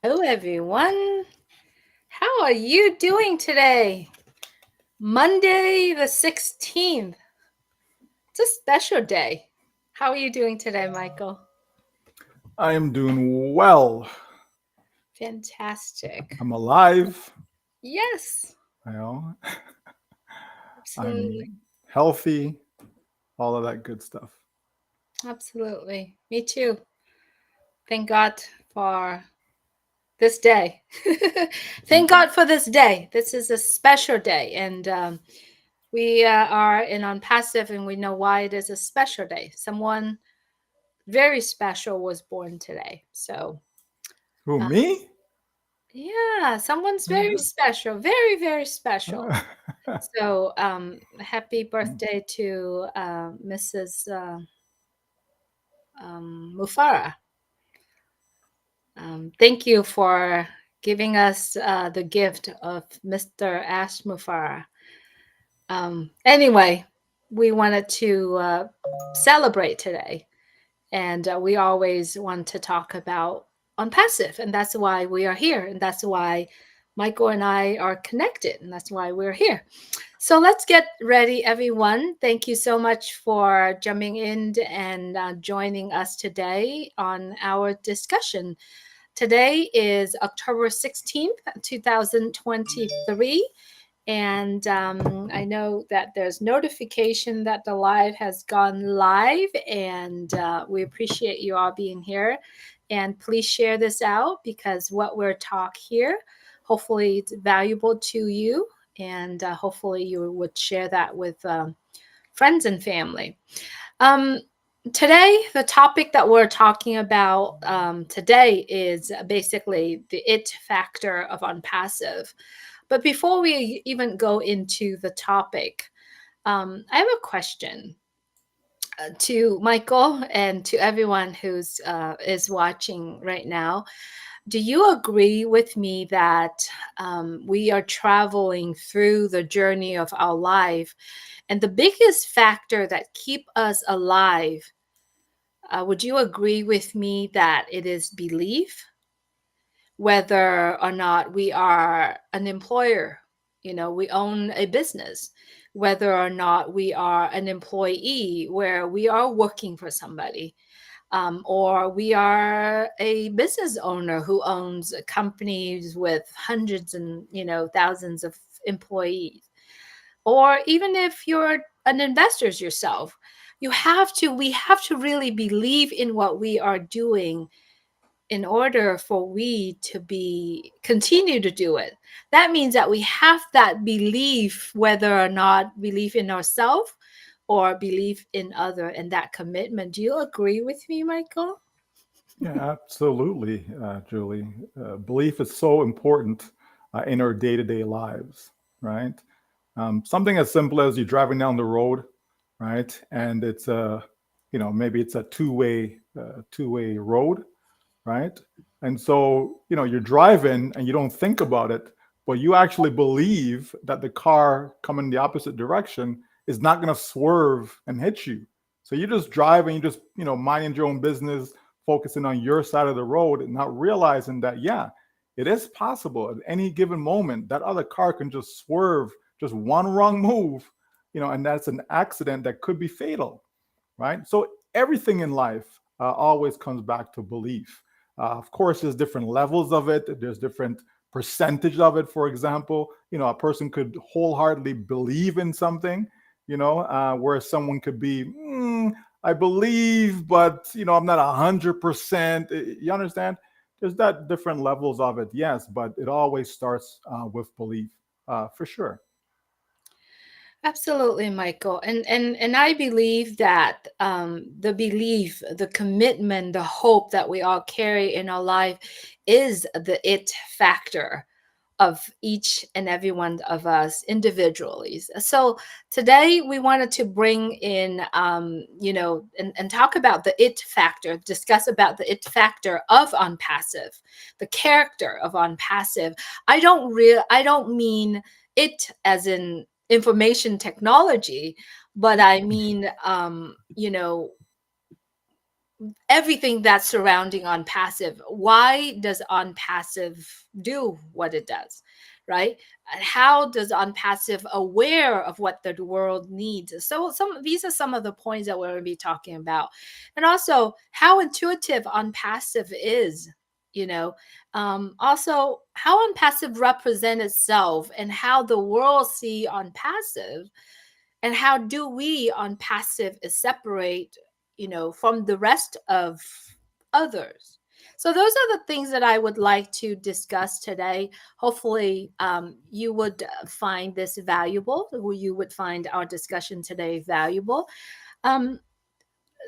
Hello, everyone. How are you doing today? Monday the 16th. It's a special day. How are you doing today, Michael? I am doing well. Fantastic. I'm alive. Yes, You know, absolutely. I'm healthy. All of that good stuff. Absolutely. Me too. Thank God for this day. Thank God for this day. This is a special day. And we are in Onpassive and we know why it is a special day. Someone very special was born today. So, Who, uh, me? yeah, someone's very special, very, very special. Uh, So, happy birthday to Mrs. Mufareh. Thank you for giving us the gift of Mr. Ash Mufareh. Anyway, we wanted to celebrate today. And we always want to talk about Onpassive. And that's why we are here. And that's why Michael and I are connected. And that's why we're here. So let's get ready, everyone. Thank you so much for jumping in and joining us today on our discussion. Today is October 16th, 2023. And I know that there's notification that the live has gone live, and we appreciate you all being here. And please share this out because what we're talk here, hopefully it's valuable to you, and hopefully you would share that with friends and family. Um, Today, the topic that we're talking about today is basically the it factor of Onpassive. But before we even go into the topic, I have a question to Michael and to everyone who's is watching right now. Do you agree with me that we are traveling through the journey of our life, and the biggest factor that keep us alive? Would you agree with me that it is belief? Whether or not we are an employer, we own a business, whether or not we are an employee where we are working for somebody, or we are a business owner who owns companies with hundreds and thousands of employees, or even if you're an investor yourself, we have to really believe in what we are doing in order for we to be continue to do it. That means that we have that belief, whether or not belief in ourselves or belief in other, and that commitment. Do you agree with me, Michael? yeah, absolutely, Julie. Belief is so important in our day to day lives, right? Something as simple as you driving down the road, right? And it's maybe it's a two-way road, right? And so, you're driving and you don't think about it, but you actually believe that the car coming the opposite direction is not going to swerve and hit you. So you just drive and you just, minding your own business, focusing on your side of the road and not realizing that, yeah, it is possible at any given moment that other car can just swerve, just one wrong move, and that's an accident that could be fatal, right? So everything in life always comes back to belief. Of course, there's different levels of it. There's different percentage of it. For example, a person could wholeheartedly believe in something, whereas someone could be, I believe, but I'm not 100%. You understand? There's that different levels of it, yes, but it always starts with belief, for sure. Absolutely, Michael. And I believe that the belief, the commitment, the hope that we all carry in our life is the it factor of each and every one of us individually. So today we wanted to bring in, and talk about the it factor, discuss about the it factor of Onpassive, the character of Onpassive. I don't mean it as in information technology, but I mean, everything that's surrounding Onpassive. Why does Onpassive do what it does, right? And how does Onpassive aware of what the world needs? So these are some of the points that we're going to be talking about, and also how intuitive Onpassive is. You know, also how Onpassive represent itself and how the world see Onpassive, and how do we on passive is separate, from the rest of others. So those are the things that I would like to discuss today. Hopefully you would find this valuable, or you would find our discussion today valuable. um,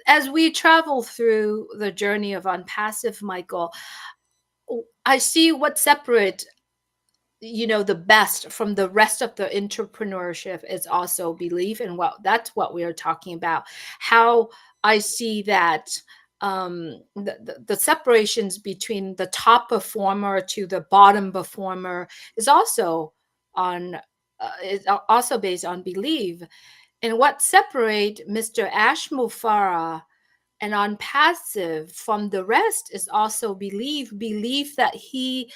as we travel through the journey of on passive, Michael, I see what separates, the best from the rest of the entrepreneurship is also belief. And that's what we are talking about. How I see that the separations between the top performer to the bottom performer is also on is also based on belief. And what separate Mr. Ash Mufareh and on passive from the rest is also belief that Mr.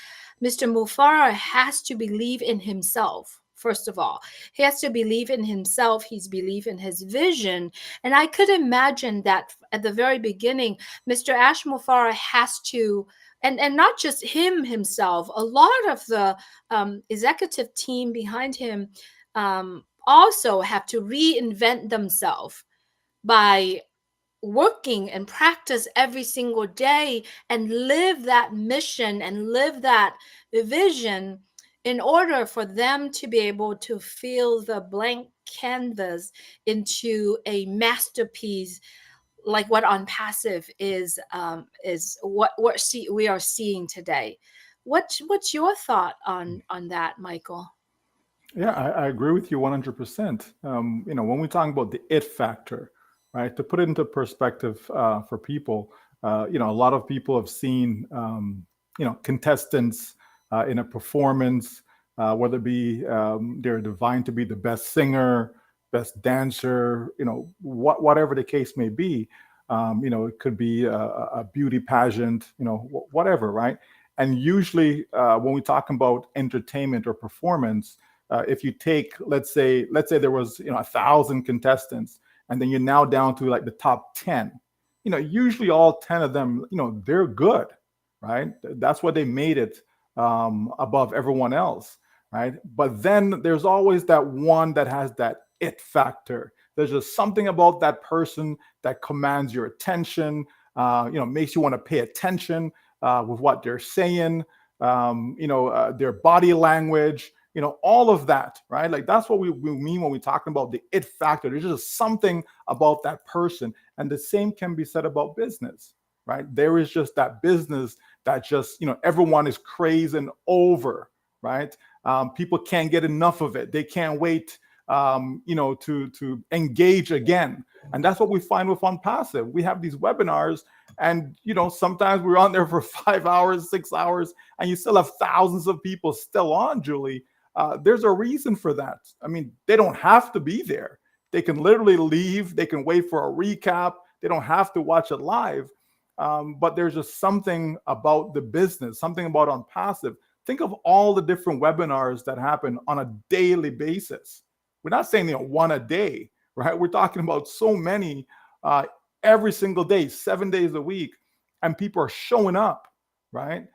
Mufareh has to believe in himself. First of all, he has to believe in himself. He's believe in his vision. And I could imagine that at the very beginning, Mr. Ash Mufareh has to, and not just him himself, a lot of the executive team behind him also have to reinvent themselves by working and practice every single day and live that mission and live that vision in order for them to be able to fill the blank canvas into a masterpiece, like what on passive is we are seeing today. What's your thought on that, Michael? Yeah, I agree with you 100%. When we're talking about the it factor, right, to put it into perspective for people, a lot of people have seen, contestants in a performance, whether it be they're divined to be the best singer, best dancer, whatever the case may be. It could be a beauty pageant, whatever, right? And usually, when we talk about entertainment or performance, if you take, let's say there was 1,000 contestants, and then you're now down to like the top 10. Usually all 10 of them, they're good, right? That's what they made it above everyone else, right? But then there's always that one that has that it factor. There's just something about that person that commands your attention, makes you want to pay attention with what they're saying, their body language, all of that, right? Like that's what we mean when we're talking about the it factor. There's just something about that person. And the same can be said about business, right? There is just that business that just, everyone is crazing over, right? People can't get enough of it. They can't wait, to engage again. And that's what we find with Onpassive. We have these webinars, and sometimes we're on there for 5 hours, 6 hours, and you still have thousands of people still on, Julie. There's a reason for that. I mean, they don't have to be there. They can literally leave. They can wait for a recap. They don't have to watch it live. But there's just something about the business, something about Onpassive. Think of all the different webinars that happen on a daily basis. We're not saying one a day, right? We're talking about so many uh, every single day, 7 days a week, and people are showing up, right?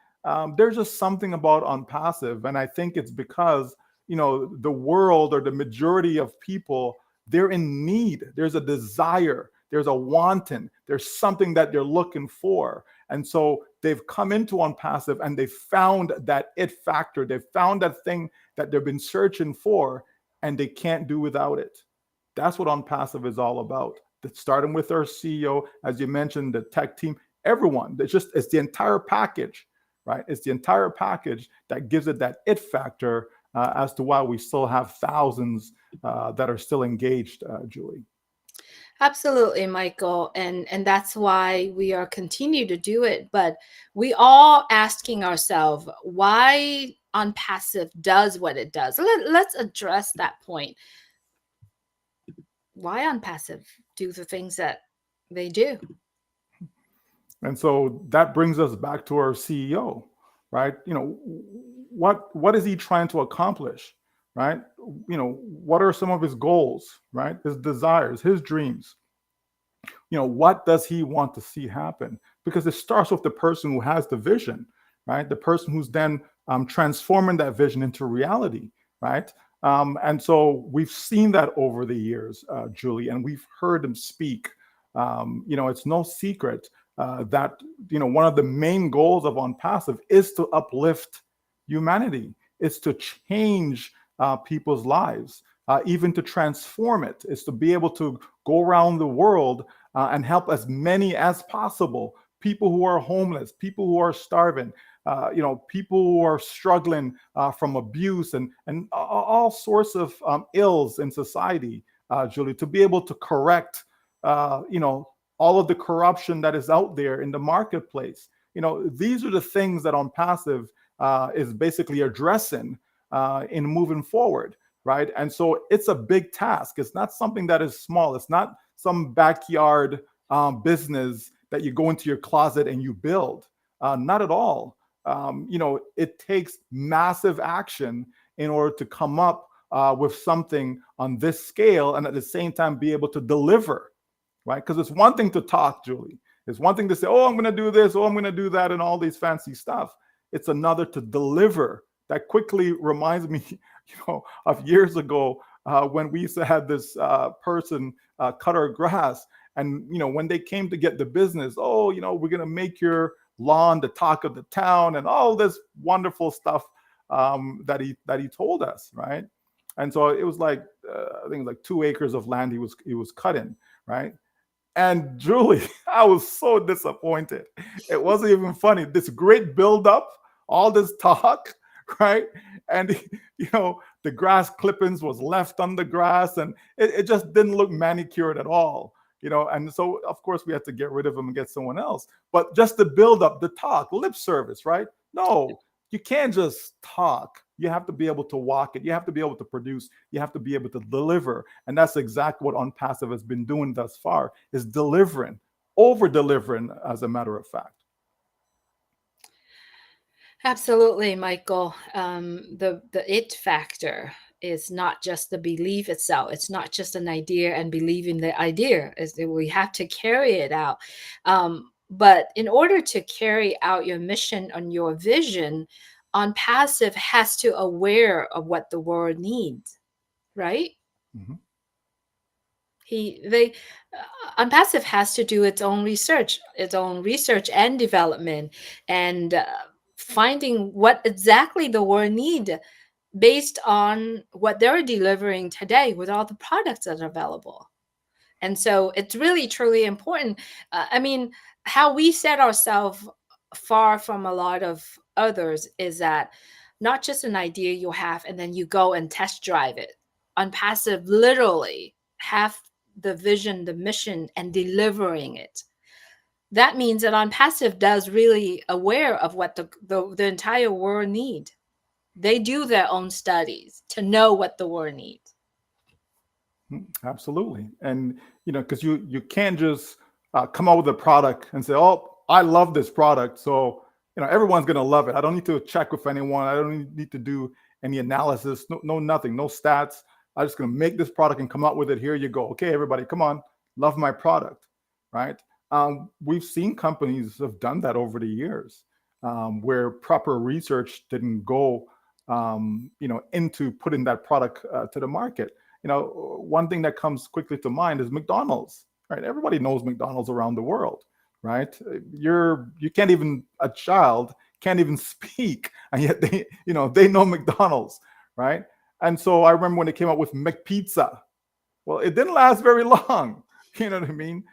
There's just something about Onpassive, and I think it's because the world or the majority of people, they're in need. There's a desire, there's a wanting, there's something that they're looking for, and so they've come into Onpassive and they found that it factor. They found that thing that they've been searching for, and they can't do without it. That's what Onpassive is all about. Starting with our CEO, as you mentioned, the tech team, everyone. It's the entire package, right? It's the entire package that gives it that it factor as to why we still have thousands that are still engaged, Julie. Absolutely, Michael, and that's why we are continue to do it. But we all asking ourselves why on passive does what it does. Let's address that point. Why on passive do the things that they do? And so that brings us back to our CEO, right? What is he trying to accomplish, right? What are some of his goals, right? His desires, his dreams. What does he want to see happen? Because it starts with the person who has the vision, right? The person who's then transforming that vision into reality, right? And so we've seen that over the years, Julie, and we've heard him speak. It's no secret that one of the main goals of Onpassive is to uplift humanity, is to change people's lives, even to transform it, is to be able to go around the world and help as many as possible. People who are homeless, people who are starving, people who are struggling from abuse and all sorts of ills in society, Julie, to be able to correct, all of the corruption that is out there in the marketplace. These are the things that Onpassive is basically addressing in moving forward, right? And so it's a big task. It's not something that is small. It's not some backyard business that you go into your closet and you build. Not at all. It takes massive action in order to come up with something on this scale and at the same time be able to deliver, right? Because it's one thing to talk, Julie. It's one thing to say, oh, I'm going to do this, oh, I'm going to do that, and all these fancy stuff. It's another to deliver. That quickly reminds me, of years ago when we used to have this person cut our grass, and when they came to get the business, oh, we're going to make your lawn the talk of the town, and all this wonderful stuff that he told us, right? And so it was like I think it was like 2 acres of land he was cutting, right? And Julie, I was so disappointed. It wasn't even funny. This great build up, all this talk, right? And the grass clippings was left on the grass, and it just didn't look manicured at all. And so of course we had to get rid of him and get someone else. But just the build up, the talk, lip service, right? No, you can't just talk. You have to be able to walk it. You have to be able to produce. You have to be able to deliver. And that's exactly what Onpassive has been doing thus far, is delivering, over delivering, as a matter of fact. Absolutely, Michael. The it factor is not just the belief itself. It's not just an idea and believing the idea. Is that we have to carry it out. But in order to carry out your mission and your vision, on passive has to aware of what the world needs, right? Mhm. They Unpassive has to do its own research and development, and finding what exactly the world need based on what they're delivering today with all the products that are available. And so it's really truly important. I mean, how we set ourselves far from a lot of others is that not just an idea you have and then you go and test drive it. On passive, literally have the vision, the mission, and delivering it. That means that on passive does really aware of what the entire world need. They do their own studies to know what the world needs. Absolutely. And because you can't just come out with a product and say, oh, I love this product, so everyone's going to love it. I don't need to check with anyone. I don't need to do any analysis. No, nothing, no stats. I'm just going to make this product and come out with it. Here you go. Okay, everybody, come on, love my product, right? We've seen companies have done that over the years, where proper research didn't go into putting that product to the market. One thing that comes quickly to mind is McDonald's, right? Everybody knows McDonald's around the world, right? You can't even, a child can't even speak, and yet they know McDonald's, right? And so I remember when they came out with McPizza. Well, it didn't last very long. You know what I mean?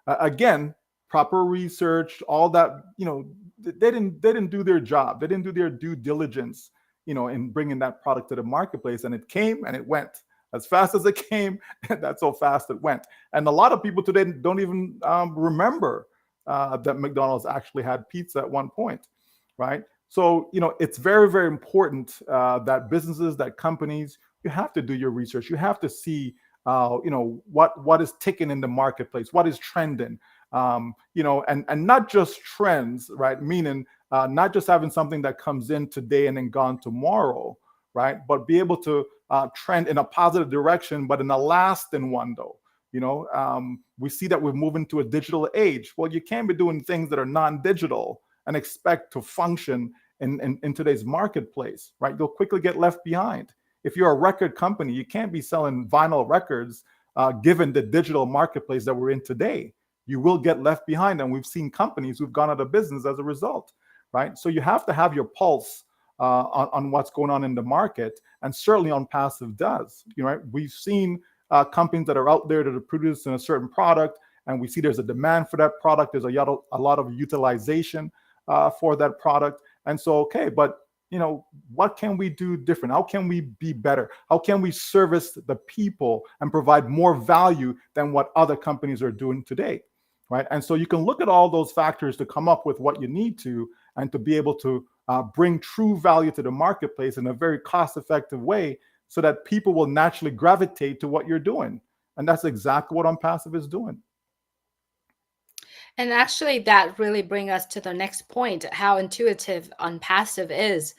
Again, proper research, all that. They didn't do their job. They didn't do their due diligence. In bringing that product to the marketplace, and it came and it went as fast as it came. That's how fast it went. And a lot of people today don't even remember that McDonald's actually had pizza at one point, right? So it's very, very important that businesses, that companies, you have to do your research. You have to see what is ticking in the marketplace, what is trending, And not just trends, right? Meaning not just having something that comes in today and then gone tomorrow, right? But be able to trend in a positive direction, but in a lasting one, though. We see that we're moving to a digital age. Well, you can't be doing things that are non-digital and expect to function in today's marketplace, right? You'll quickly get left behind. If you're a record company, you can't be selling vinyl records given the digital marketplace that we're in today. You will get left behind. And we've seen companies who've gone out of business as a result, right? So you have to have your pulse on what's going on in the market. And certainly Onpassive does. Right? We've seen companies that are out there that are producing a certain product, and we see there's a demand for that product. There's a lot of utilization for that product. And so, okay, but what can we do different? How can we be better? How can we service the people and provide more value than what other companies are doing today? Right. And so you can look at all those factors to come up with what you need to, and to be able to bring true value to the marketplace in a very cost effective way, so that people will naturally gravitate to what you're doing. And that's exactly what Onpassive is doing. And actually, that really brings us to the next point: how intuitive Onpassive is.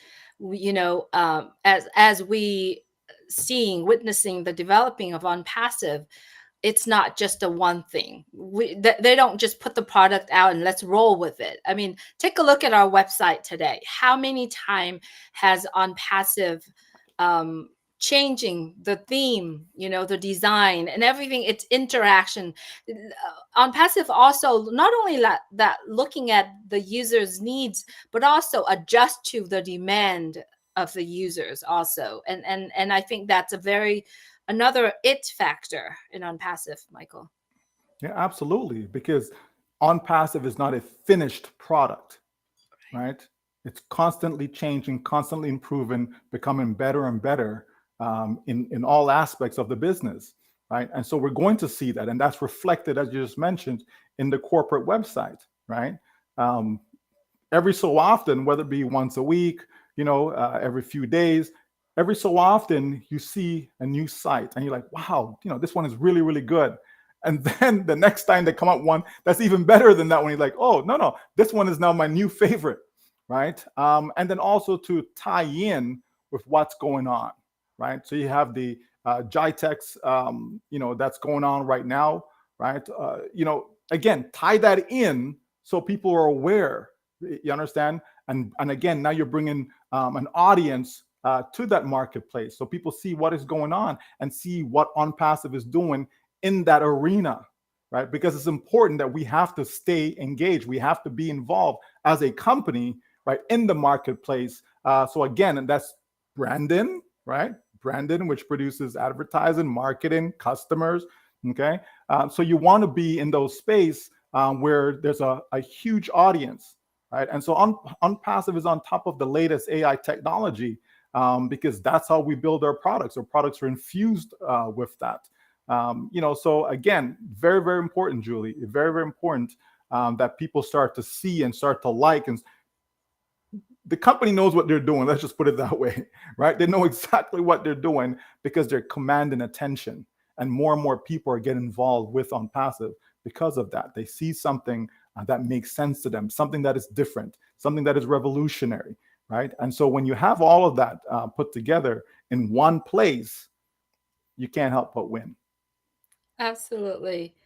As we witnessing the developing of Onpassive, it's not just a one thing. They don't just put the product out and let's roll with it. I mean, take a look at our website today. How many times has Onpassive changing the theme, the design and everything, its interaction. Onpassive also not only that looking at the user's needs, but also adjust to the demand of the users also. And I think that's another it factor in Onpassive, Michael. Yeah, absolutely. Because Onpassive is not a finished product, right? It's constantly changing, constantly improving, becoming better and better in all aspects of the business, right? And so we're going to see that, and that's reflected, as you just mentioned, in the corporate website, right? Every so often, whether it be once a week, every few days, every so often you see a new site, and you're like, wow, this one is really, really good. And then the next time they come up one that's even better than that one, you're like, oh, no, this one is now my new favorite, right? And then also to tie in with what's going on, right? So you have the GITEX, that's going on right now, right? Again, tie that in so people are aware. You understand? And again, now you're bringing an audience to that marketplace, so people see what is going on and see what Onpassive is doing in that arena, right? Because it's important that we have to stay engaged. We have to be involved as a company, right, in the marketplace. So again, and that's Brandon, right? Brandon, which produces advertising, marketing, customers. Okay, so you want to be in those space where there's a huge audience, right? And so Onpassive is on top of the latest AI technology because that's how we build our products. Our products are infused with that. So again, very, very important, Julie. Very, very important that people start to see and start to like. And the company knows what they're doing. Let's just put it that way, right? They know exactly what they're doing because they're commanding attention. And more people are getting involved with Onpassive because of that. They see something that makes sense to them, something that is different, something that is revolutionary, right? And so when you have all of that put together in one place, you can't help but win. Absolutely.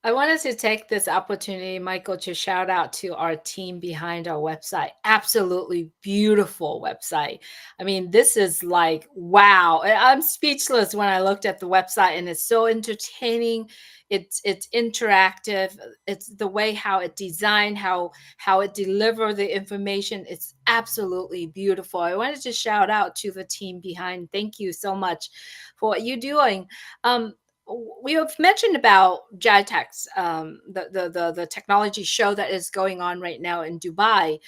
I wanted to take this opportunity, Michael, to shout out to our team behind our website. Absolutely beautiful website. I mean, this is like, wow. I'm speechless when I looked at the website, and it's so entertaining. It's interactive. It's the way how it designed, how it deliver the information. It's absolutely beautiful. I wanted to shout out to the team behind. Thank you so much for what you're doing. We have mentioned about JITEX, the technology show that is going on right now in Dubai.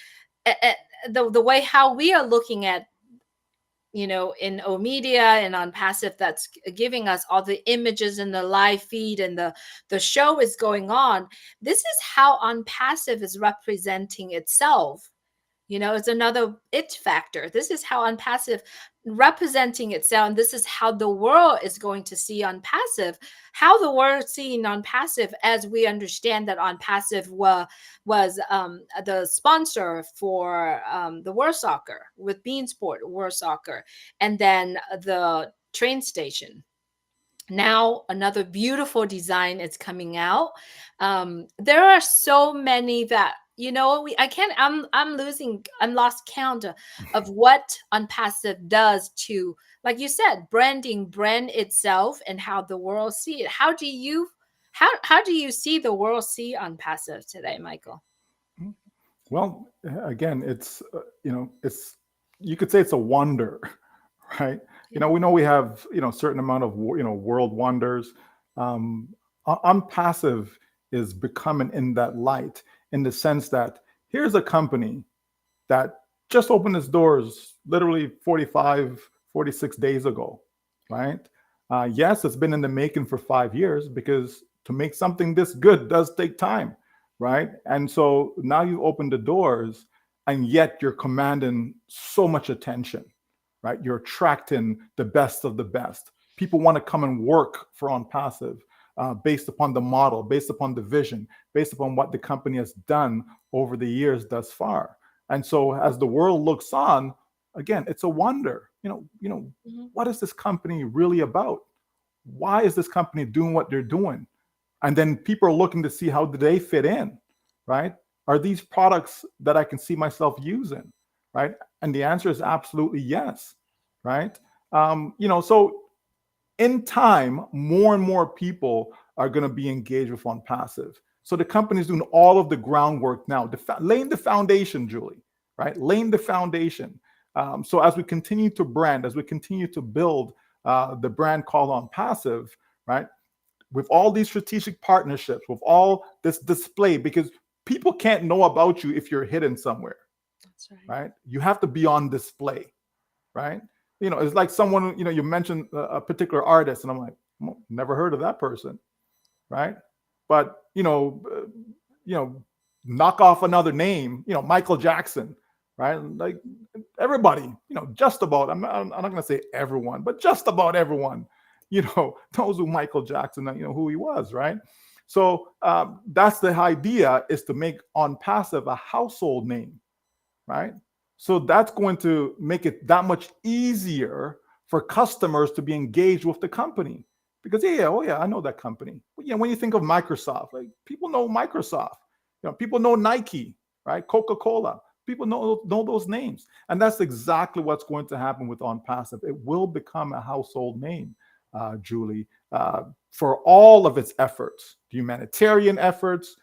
The way how we are looking at, in Omedia and Onpassive, that's giving us all the images in the live feed, and the show is going on. This is how Onpassive is representing itself, It's another it factor. This is how Onpassive representing itself, and this is how the world is going to see Onpassive, how the world seeing Onpassive, as we understand that Onpassive was the sponsor for the World Soccer with Beansport World Soccer, and then the train station. Now another beautiful design is coming out. There are so many that we I can't I'm lost count of what Unpassive does to, like you said, brand itself and how the world see it. How do you see the world see Unpassive today, Michael? Well, again, it's it's, you could say it's a wonder, right? Yeah. We know we have a certain amount of world wonders. Unpassive is becoming in that light, in the sense that here's a company that just opened its doors literally 45, 46 days ago, right? Yes, it's been in the making for 5 years, because to make something this good does take time, right? And so now you open the doors, and yet you're commanding so much attention, right? You're attracting the best of the best. People want to come and work for OnPassive, based upon the model, based upon the vision, based upon what the company has done over the years thus far. And so as the world looks on, again, it's a wonder. Mhm. What is this company really about? Why is this company doing what they're doing? And then people are looking to see, how do they fit in, right? Are these products that I can see myself using, right? And the answer is absolutely yes, right? So in time, more and more people are going to be engaged with OnPassive. So the company is doing all of the groundwork now, laying the foundation, Julie, right? Laying the foundation. So as we continue to brand, as we continue to build the brand called OnPassive, right? With all these strategic partnerships, with all this display, because people can't know about you if you're hidden somewhere, That's right. right? You have to be on display, right? It's like someone, you mentioned a particular artist, and I'm like, well, never heard of that person, right? But knock off another name, Michael Jackson, right? Like everybody, just about. I'm not going to say everyone, but just about everyone, knows who Michael Jackson, who he was, right? So that's the idea, is to make OnPassive a household name, right? So that's going to make it that much easier for customers to be engaged with the company. Because yeah, oh yeah, I know that company. But, when you think of Microsoft, like people know Microsoft, people know Nike, right? Coca-Cola. People know those names, and that's exactly what's going to happen with OnPassive. It will become a household name, Julie, for all of its efforts, the humanitarian efforts,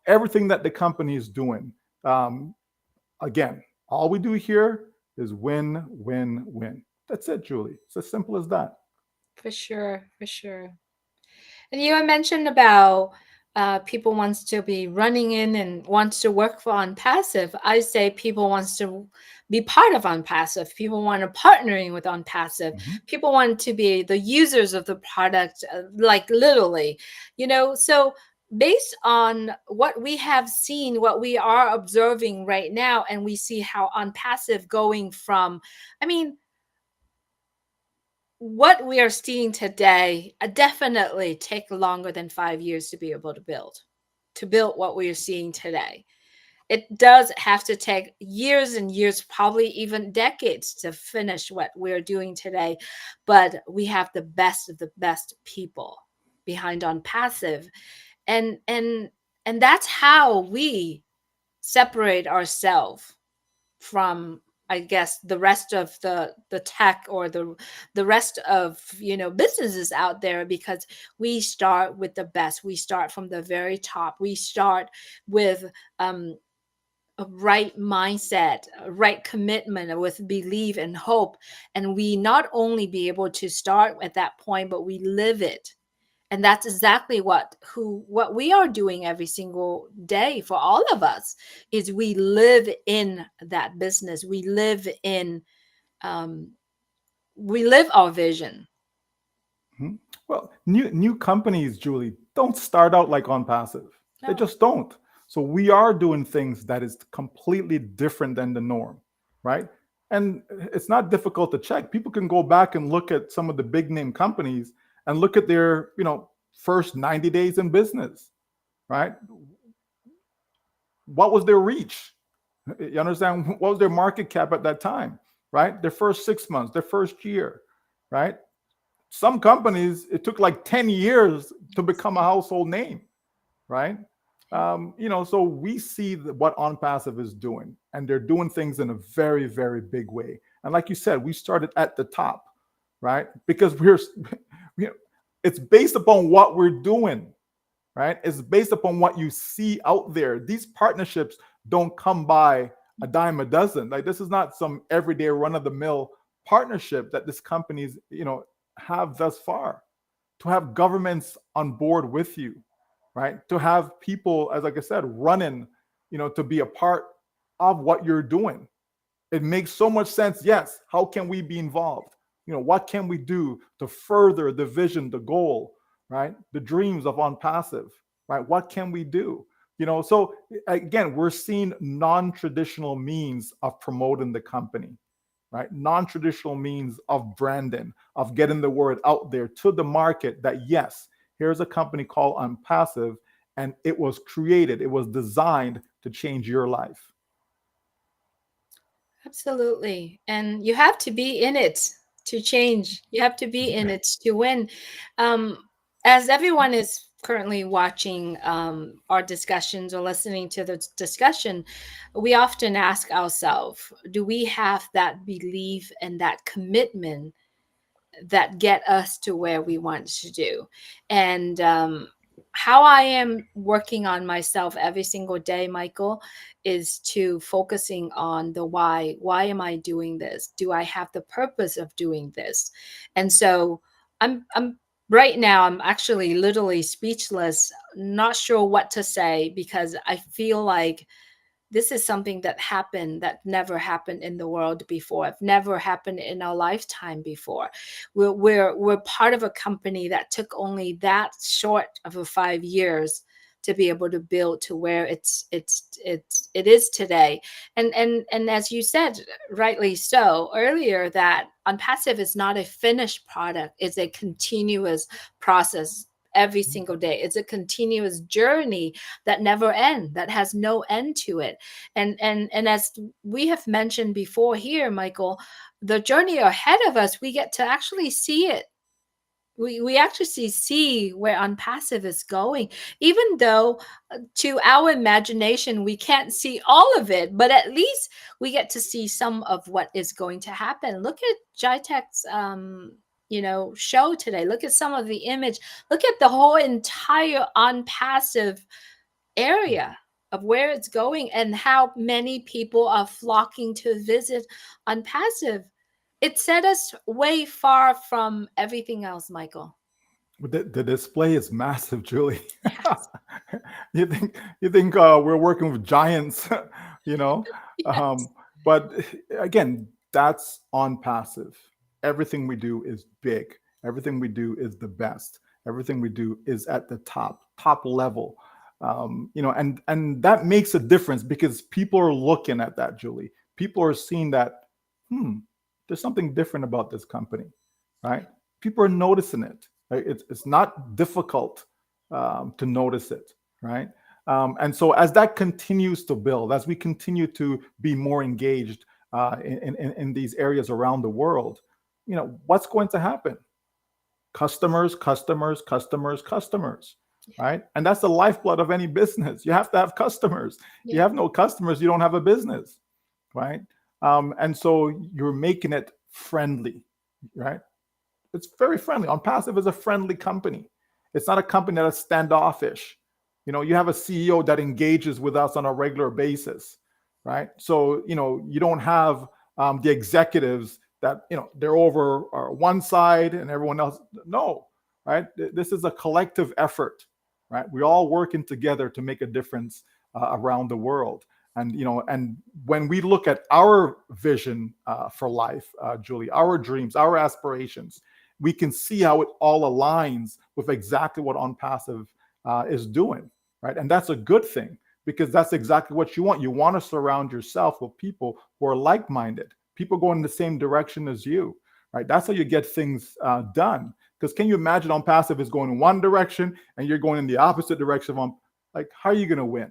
everything that the company is doing. Again, all we do here is win, win, win. That's it, Julie. It's as simple as that. For sure, for sure. And you had mentioned about people wants to be running in and wants to work for OnPassive. I say people wants to be part of OnPassive. People want to partnering with OnPassive. Mhm. People want to be the users of the product, like literally, So based on what we have seen, what we are observing right now, and we see how OnPassive going from, I mean, what we are seeing today definitely take longer than 5 years to be able to build what we are seeing today. It does have to take years and years, probably even decades, to finish what we're doing today. But we have the best of the best people behind on passive, and that's how we separate ourselves from, I guess, the rest of the tech, or the rest of businesses out there, because we start with the best. We start from the very top. We start with a right mindset, a right commitment, with belief and hope, and we not only be able to start at that point, but we live it. And that's exactly what we are doing every single day for all of us, is we live in that business. Um, we live our vision. Mhm. Well, new companies, Julie, don't start out like OnPassive. They No. just don't. So we are doing things that is completely different than the norm, right? And it's not difficult to check. People can go back and look at some of the big name companies and look at their, first 90 days in business, right? What was their reach? You understand? What was their market cap at that time, right? Their first 6 months, their first year, right? Some companies, it took like 10 years to become a household name, right? So we see what OnPassive is doing, and they're doing things in a very, very big way. And like you said, we started at the top, right? Because we it's based upon what we're doing, right? It's based upon what you see out there. These partnerships don't come by a dime a dozen. Like this is not some everyday run of the mill partnership that this companies, have thus far. To have governments on board with you, right? To have people, as like I said, running, to be a part of what you're doing. It makes so much sense. Yes, how can we be involved? What can we do to further the vision, the goal, right? The dreams of OnPassive, right? What can we do? So again, we're seeing non-traditional means of promoting the company, right? Non-traditional means of branding, of getting the word out there to the market that yes, here's a company called OnPassive, and it was created, it was designed to change your life. Absolutely. And you have to be in it to change. You have to be in it to win. Um, as everyone is currently watching our discussions or listening to the discussion, we often ask ourselves, do we have that belief and that commitment that get us to where we want to do? And how I am working on myself every single day, Michael, is to focusing on the why. Why am I doing this? Do I have the purpose of doing this? And so I'm right now I'm actually literally speechless, not sure what to say because I feel like this is something that happened that never happened in the world before. It never happened in our lifetime before. We're part of a company that took only that short of a 5 years to be able to build to where it is today. And as you said, rightly so earlier, that Unpassive is not a finished product; it's a continuous process every single day. It's a continuous journey that never end, that has no end to it. And as we have mentioned before here, Michael, the journey ahead of us, we get to actually see it. We actually see where Unpassive is going, even though to our imagination we can't see all of it, but at least we get to see some of what is going to happen. Look at Jitech's show today. Look at some of the image. Look at the whole entire Unpassive area of where it's going and how many people are flocking to visit Unpassive. It set us way far from everything else, Michael. But the display is massive, Julie. Yes. you think we're working with giants, you know? Yes. Um, but again, that's on passive. Everything we do is big. Everything we do is the best. Everything we do is at the top level. And that makes a difference because people are looking at that, Julie. People are seeing that, hmm, there's something different about this company, right? People are noticing it. Right? It's not difficult to notice it, right? And so as that continues to build, as we continue to be more engaged in these areas around the world, what's going to happen? Customers, customers, customers, customers, right? And that's the lifeblood of any business. You have to have customers. You Yeah. have no customers, you don't have a business, right? And so you're making it friendly, right? It's very friendly. OnPassive is a friendly company. It's not a company that's standoffish. You have a CEO that engages with us on a regular basis, right? So, you don't have the executives that, they're over one side and everyone else. No, right? This is a collective effort, right? We're all working together to make a difference around the world. And when we look at our vision for life, Julie, our dreams, our aspirations, we can see how it all aligns with exactly what OnPassive is doing, right? And that's a good thing because that's exactly what you want. You want to surround yourself with people who are like-minded, people going in the same direction as you, right? That's how you get things done. Because can you imagine on passive is going in one direction and you're going in the opposite direction on, like, how are you going to win,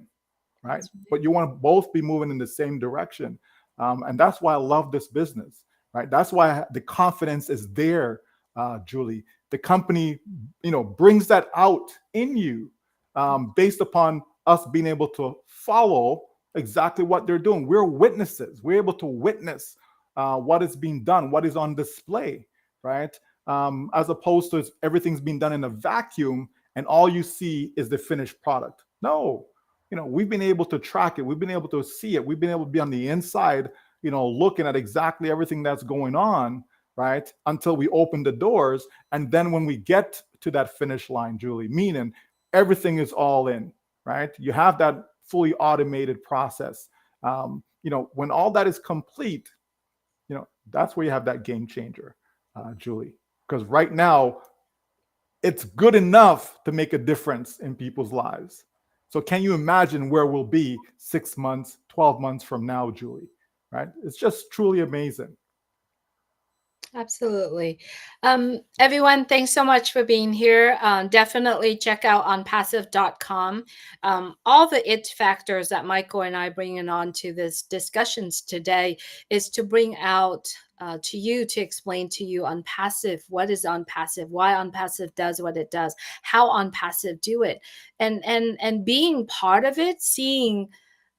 right? That's right. But you want to both be moving in the same direction. And that's why I love this business, right? That's why the confidence is there, Julie. The company, brings that out in you, based upon us being able to follow exactly what they're doing. We're witnesses. We're able to witness what is being done, what is on display, right? As opposed to everything's being done in a vacuum and all you see is the finished product. No, we've been able to track it. We've been able to see it. We've been able to be on the inside, looking at exactly everything that's going on, right? Until we open the doors. And then when we get to that finish line, Julie, meaning everything is all in, right? You have that fully automated process. When all that is complete, that's where you have that game changer, Julie. Because right now, it's good enough to make a difference in people's lives. So can you imagine where we'll be 6 months, 12 months from now, Julie? Right? It's just truly amazing. Absolutely. Everyone, thanks so much for being here. Definitely check out onpassive.com. All the it factors that Michael and I bringing on to this discussions today is to bring out to you, to explain to you on passive, what is on passive, why on passive does what it does, how on passive do it, and being part of it, seeing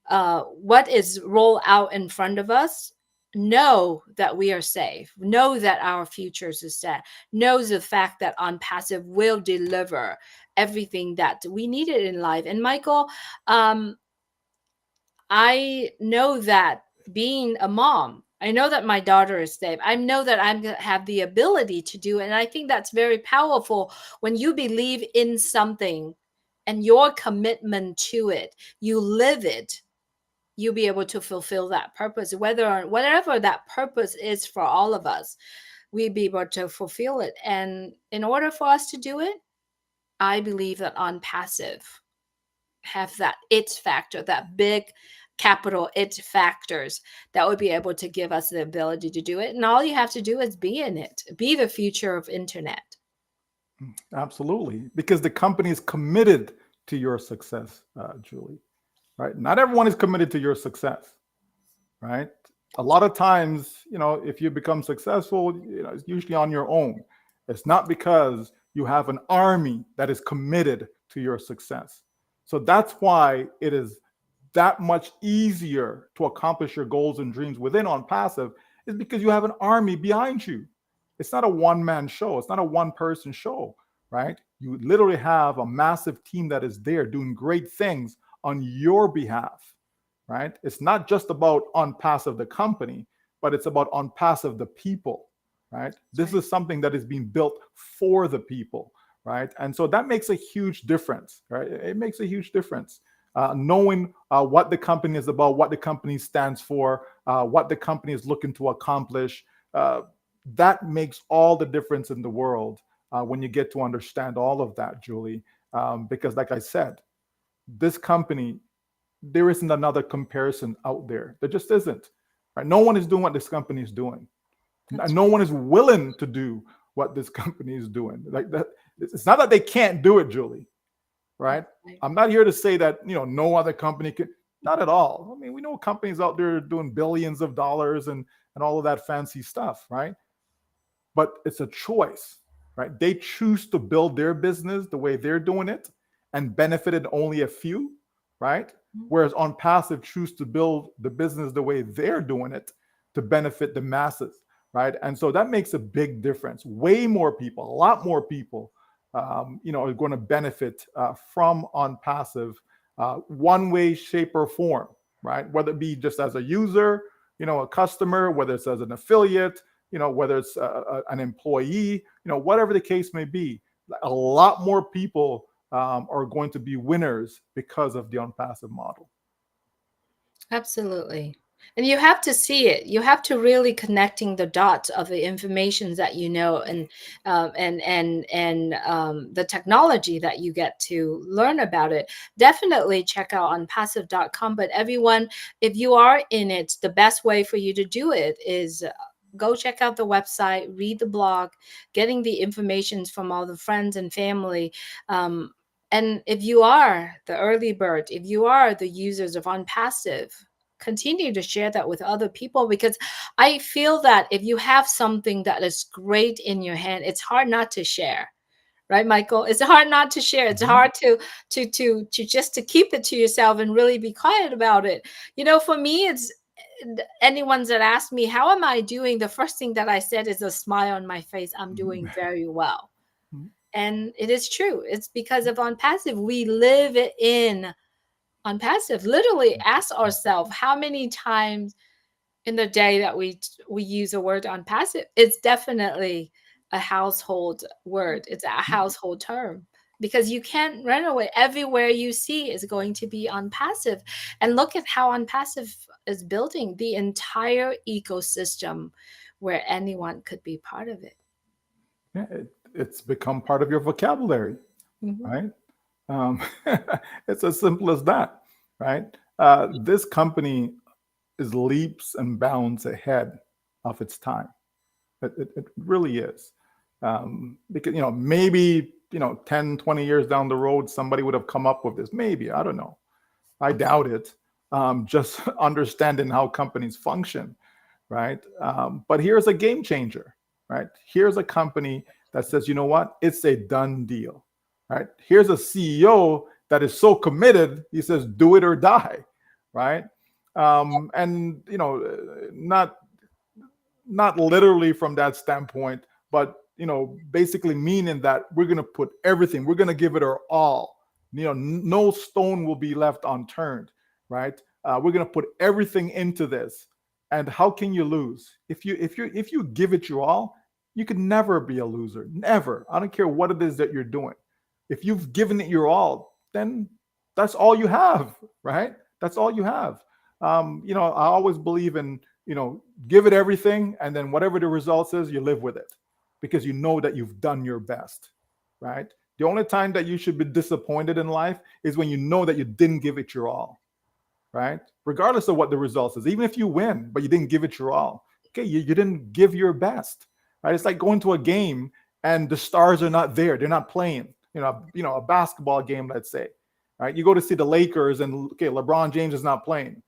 what is roll out in front of us, know that we are safe, know that our futures is set, knows the fact that on passive will deliver everything that we needed in life. And Michael, um, I know that being a mom, I know that my daughter is safe. I know that I'm going to have the ability to do it. And I think that's very powerful when you believe in something and your commitment to it, you live it, you'll be able to fulfill that purpose, whatever that purpose is for all of us, we'll be able to fulfill it. And in order for us to do it, I believe that on passive have that it factor, that big capital it factors that would be able to give us the ability to do it. And all you have to do is be in it, be the future of internet. Absolutely. Because the company is committed to your success, Julie, right? Not everyone is committed to your success, right? A lot of times, if you become successful, it's usually on your own. It's not because you have an army that is committed to your success. So that's why it is that much easier to accomplish your goals and dreams within on passive, is because you have an army behind you. It's not a one-man show. It's not a one-person show, right? You literally have a massive team that is there doing great things on your behalf, right? It's not just about on passive the company, but it's about on passive the people, right? That's This right. is something that is being built for the people, right? And so that makes a huge difference, right? It makes a huge difference. Knowing what the company is about, what the company stands for, what the company is looking to accomplish, that makes all the difference in the world when you get to understand all of that, Julie. Because, like I said, this company, there isn't another comparison out there. There just isn't. Right? No one is doing what this company is doing. That's No right. one is willing to do what this company is doing. Like that, it's not that they can't do it, Julie. That's Right? right. I'm not here to say that no other company can. Not at all. I mean, we know companies out there doing billions of dollars and all of that fancy stuff, right? But it's a choice, right? They choose to build their business the way they're doing it and benefited only a few, right? Mhm. Whereas on passive, choose to build the business the way they're doing it to benefit the masses, right? And so that makes a big difference. Way more people, a lot more people, are going to benefit from on passive, one way, shape, or form, right? Whether it be just as a user, a customer, whether it's as an affiliate, whether it's an employee, whatever the case may be, a lot more people are going to be winners because of the unpassive model. Absolutely. And you have to see it. You have to really connecting the dots of the information that you know, and the technology that you get to learn about it. Definitely check out onpassive.com. But everyone, if you are in it, the best way for you to do it is go check out the website, read the blog, getting the information from all the friends and family. Um, and if you are the early bird, if you are the users of OnPassive, continue to share that with other people, because I feel that if you have something that is great in your hand, it's hard not to share. Right, Michael? It's hard not to share. It's Mhm. hard to just to keep it to yourself and really be quiet about it. For me, it's anyone's that asked me how am I doing, the first thing that I said is a smile on my face. I'm doing very well. And it is true. It's because of OnPassive. We live in OnPassive. Literally ask ourselves how many times in the day that we use a word on passive. It's definitely a household word. It's a household term, because you can't run away. Everywhere you see is going to be on passive. And look at how on passive is building the entire ecosystem where anyone could be part of it. Yeah, it's become part of your vocabulary, Mhm. right? Um, it's as simple as that, right? This company is leaps and bounds ahead of its time. It really is. Because, maybe, 10, 20 years down the road, somebody would have come up with this. Maybe, I don't know. I doubt it. Just understanding how companies function, right? But here's a game changer, right? Here's a company that says, you know what? It's a done deal, right? Here's a CEO that is so committed, he says, do it or die, right? And, not literally from that standpoint, but basically meaning that we're going to put everything, we're going to give it our all. No stone will be left unturned, right? We're going to put everything into this. And how can you lose if you give it your all? You can never be a loser, never. I don't care what it is that you're doing. If you've given it your all, then that's all you have, right? That's all you have. I always believe in give it everything, and then whatever the results is, you live with it because you know that you've done your best, right? The only time that you should be disappointed in life is when you know that you didn't give it your all, right? Regardless of what the results is, even if you win, but you didn't give it your all. Okay, you didn't give your best, right? It's like going to a game and the stars are not there; they're not playing. A basketball game, let's say, right? You go to see the Lakers, and okay, LeBron James is not playing.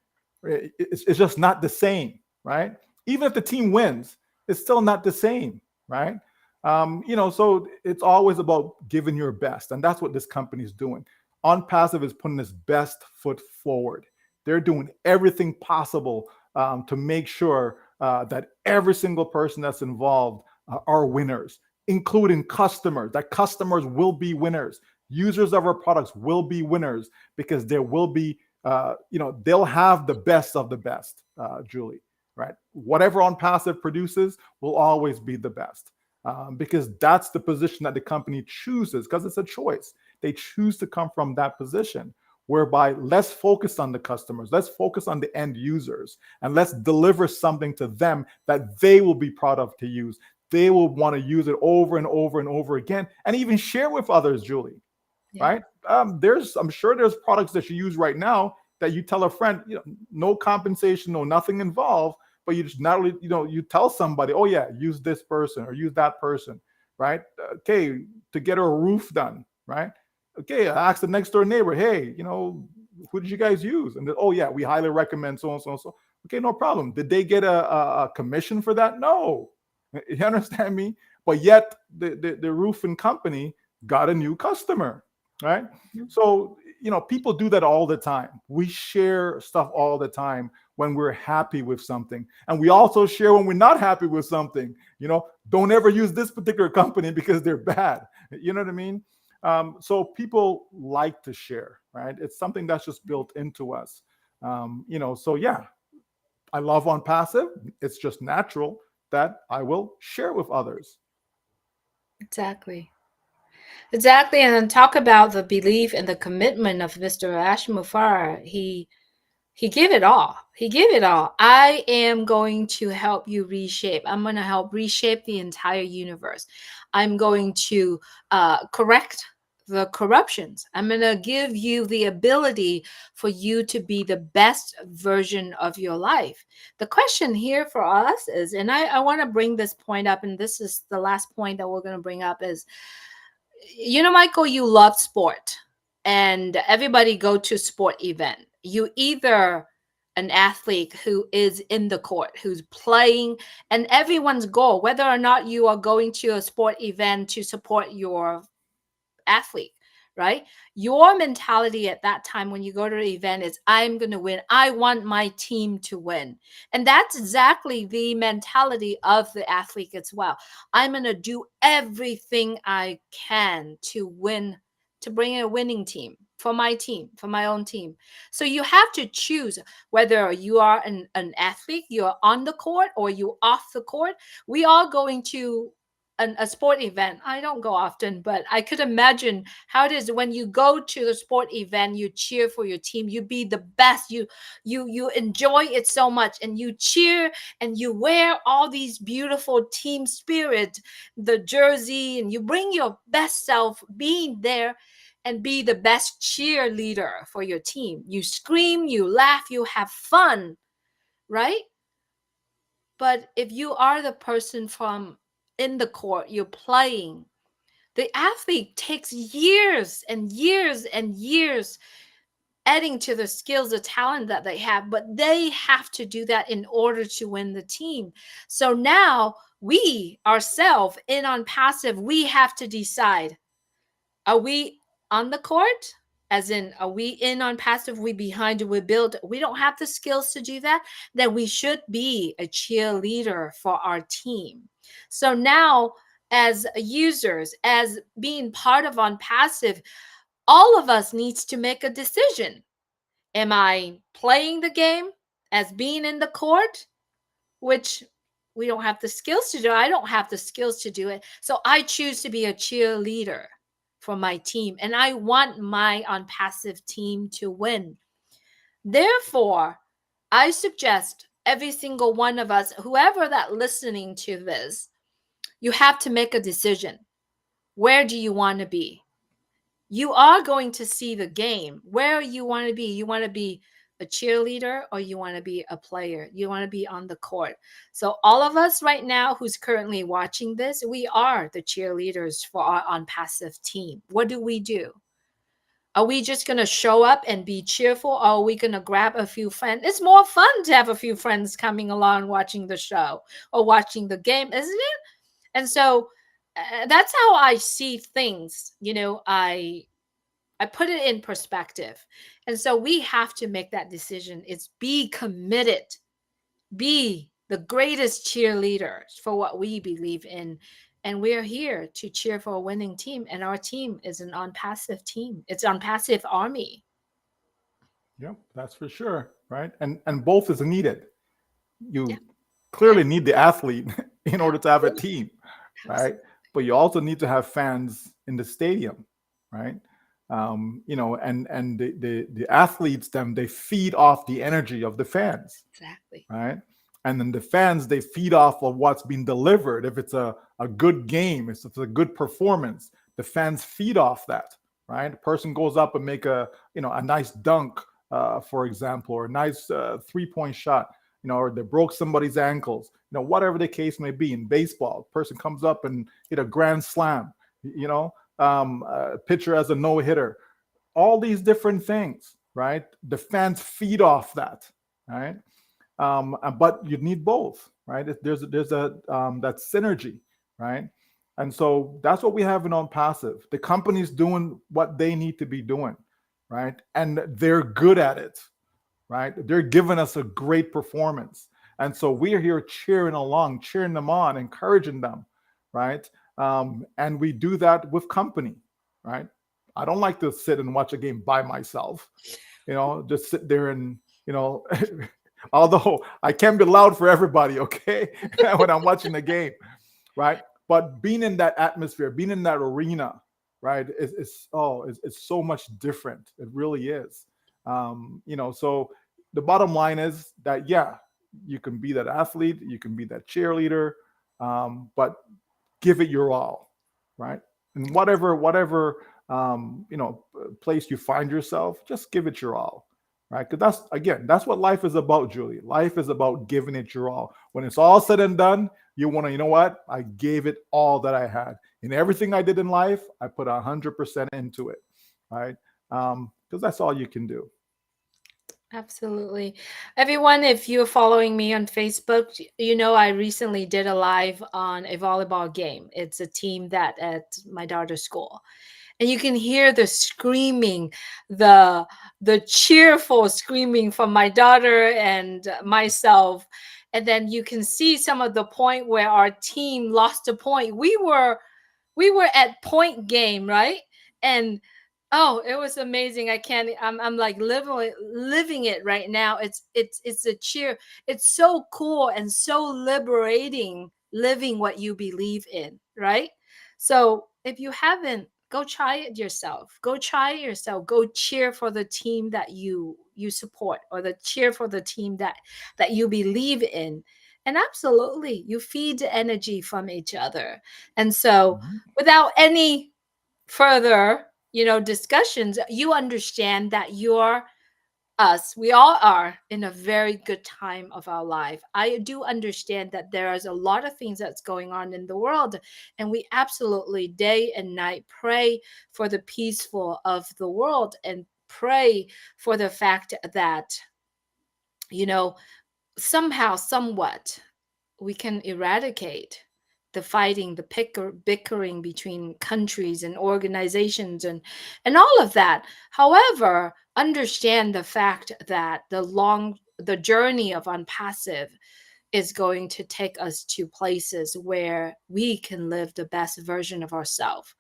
It's just not the same, right? Even if the team wins, it's still not the same, right? So it's always about giving your best, and that's what this company is doing. OnPassive is putting its best foot forward. They're doing everything possible to make sure that every single person that's involved are winners, including customers, that customers will be winners. Users of our products will be winners because there will be, they'll have the best of the best, Julie, right? Whatever OnPassive produces will always be the best. Because that's the position that the company chooses, because it's a choice. They choose to come from that position whereby let's focus on the customers, let's focus on the end users, and let's deliver something to them that they will be proud of to use. They will want to use it over and over and over again, and even share with others, Julie, Yeah. right? I'm sure there's products that you use right now that you tell a friend, no compensation, no nothing involved, but you just not only, you tell somebody, oh yeah, use this person or use that person, right? Okay, to get a roof done, right? Okay, I asked the next door neighbor, hey, who did you guys use? And oh yeah, we highly recommend so and so and so. Okay, no problem. Did they get a commission for that? No. You understand me? But yet the roofing company got a new customer, right? Mhm. So, people do that all the time. We share stuff all the time when we're happy with something. And we also share when we're not happy with something. Don't ever use this particular company because they're bad. You know what I mean? So people like to share, right? It's something that's just built into us. So yeah, I love on passive. It's just natural that I will share with others. Exactly. Exactly. And then talk about the belief and the commitment of Mr. Ash Mufareh. He He gave it all. He gave it all. I am going to help you reshape. I'm going to help reshape the entire universe. I'm going to correct the corruptions. I'm going to give you the ability for you to be the best version of your life. The question here for us is, and I want to bring this point up, and this is the last point that we're going to bring up is, Michael, you love sport and everybody go to sport event. You either an athlete who is in the court, who's playing, and everyone's goal, whether or not you are going to a sport event to support your athlete, right? Your mentality at that time when you go to the event is, I'm going to win. I want my team to win. And that's exactly the mentality of the athlete as well. I'm going to do everything I can to win, to bring in a winning team, for my own team. So you have to choose whether you are an athlete, you're on the court or you off the court. We are going to a sport event. I don't go often, but I could imagine how it is when you go to the sport event, you cheer for your team, you be the best, you enjoy it so much, and you cheer and you wear all these beautiful team spirit, the jersey, and you bring your best self being there and be the best cheerleader for your team. You scream, you laugh, you have fun, right? But if you are the person from in the court, you're playing, the athlete takes years and years and years adding to the skills, the talent that they have, but they have to do that in order to win the team. So now we ourselves in Onpassive, we have to decide, are we on the court? As in, are we in Onpassive? We behind, we build. We don't have the skills to do that. Then we should be a cheerleader for our team. So now, as users, as being part of Onpassive, all of us needs to make a decision. Am I playing the game as being in the court, which we don't have the skills to do? I don't have the skills to do it. So I choose to be a cheerleader for my team, and I want my Onpassive team to win. Therefore, I suggest every single one of us, whoever that listening to this, you have to make a decision. Where do you want to be? You are going to see the game where you want to be. You want to be a cheerleader or you want to be a player. You want to be on the court. So all of us right now who's currently watching this, we are the cheerleaders for our Onpassive team. What do we do? Are we just going to show up and be cheerful, or are we going to grab a few friends? It's more fun to have a few friends coming along watching the show or watching the game, isn't it? And so that's how I see things. I put it in perspective. And so we have to make that decision. It's be committed, be the greatest cheerleaders for what we believe in. And we're here to cheer for a winning team. And our team is an Onpassive team. It's Onpassive Army. Yep, that's for sure, right? And both is needed. Yeah, You clearly yeah, need the athlete in order to have a absolutely. team, right? Absolutely. But you also need to have fans in the stadium, right? And the athletes, them, they feed off the energy of the fans, Exactly. right? And then the fans, they feed off of what's being delivered. If it's a good game, if it's a good performance, the fans feed off that, right? A person goes up and make a nice dunk, for example, or a nice 3-point shot, or they broke somebody's ankles, whatever the case may be. In baseball, a person comes up and hit a grand slam, a pitcher has a no hitter, all these different things, right? The fans feed off that, right? But you need both, right? There's a that synergy, right? And so that's what we have in Onpassive. The company's doing what they need to be doing, right? And they're good at it, right? They're giving us a great performance. And so we're here cheering along, cheering them on, encouraging them, right? And we do that with company, right? I don't like to sit and watch a game by myself, just sit there and, you know, although I can be loud for everybody, okay, when I'm watching the game, right? But being in that atmosphere, being in that arena, right, it's so much different. It really is. So the bottom line is that, yeah, you can be that athlete, you can be that cheerleader, but give it your all, right? And whatever place you find yourself, just give it your all, right? Because that's what life is about, Julie. Life is about giving it your all. When it's all said and done, you want to, you know what? I gave it all that I had. In everything I did in life, I put 100% into it, right? Because that's all you can do. Absolutely. Everyone, if you're following me on Facebook, you know I recently did a live on a volleyball game. It's a team that at my daughter's school. And you can hear the screaming, the the cheerful screaming from my daughter and myself. And then you can see some of the point where our team lost a point. We were at point game, right? And oh, it was amazing. I can't I'm like living it right now. It's a cheer. It's so cool and so liberating living what you believe in, right? So if you haven't, go try it yourself. Go try it yourself. Go cheer for the team that you support, or the cheer for the team that you believe in. And absolutely, you feed the energy from each other. And so Mhm. without any further, discussions, you understand that you're us, we all are in a very good time of our life. I do understand that there is a lot of things that's going on in the world, and we absolutely day and night pray for the peaceful of the world, and pray for the fact that, you know somehow, somewhat, we can eradicate the fighting, the bickering between countries and organizations, and all of that. However, understand the fact that the journey of Onpassive is going to take us to places where we can live the best version of ourselves.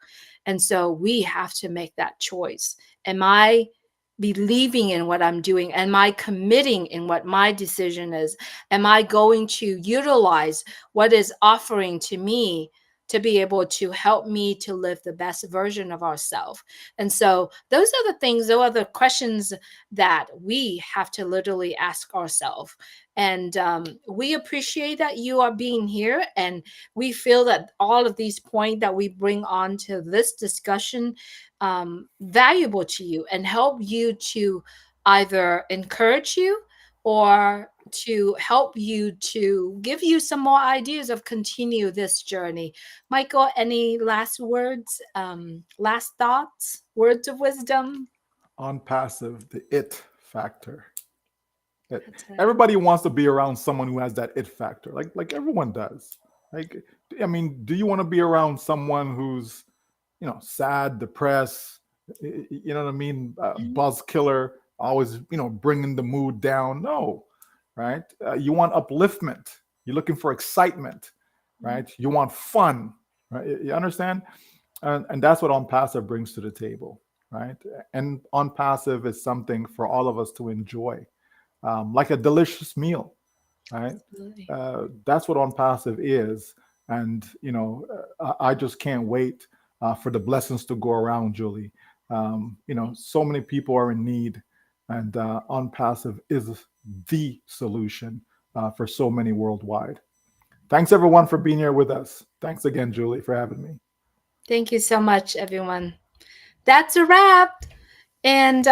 And so we have to make that choice. Am I believing in what I'm doing? Am I committing in what my decision is? Am I going to utilize what is offering to me to be able to help me to live the best version of ourselves? And so those are the things, those are the questions that we have to literally ask ourselves. And we appreciate that you are being here. And we feel that all of these points that we bring on to this discussion valuable to you, and help you to either encourage you, or to help you, to give you some more ideas of continue this journey. Michael, any last words, last thoughts, words of wisdom? Onpassive, the it factor. That That's right. everybody wants to be around someone who has that it factor, like everyone does. Like, I mean, do you want to be around someone who's, sad, depressed, you know what I mean, Mhm. buzz killer, always, bringing the mood down? No, right? You want upliftment. You're looking for excitement, Mhm. right? You want fun, right? You understand? And that's what On Passive brings to the table, right? And On Passive is something for all of us to enjoy, like a delicious meal, right? Absolutely. That's what On Passive is. And, I just can't wait for the blessings to go around, Julie. So many people are in need, and On Passive is the solution for so many worldwide. Thanks, everyone, for being here with us. Thanks again, Julie, for having me. Thank you so much, everyone. That's a wrap. And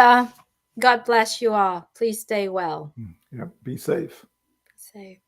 God bless you all. Please stay well. Yeah, be safe. Safe.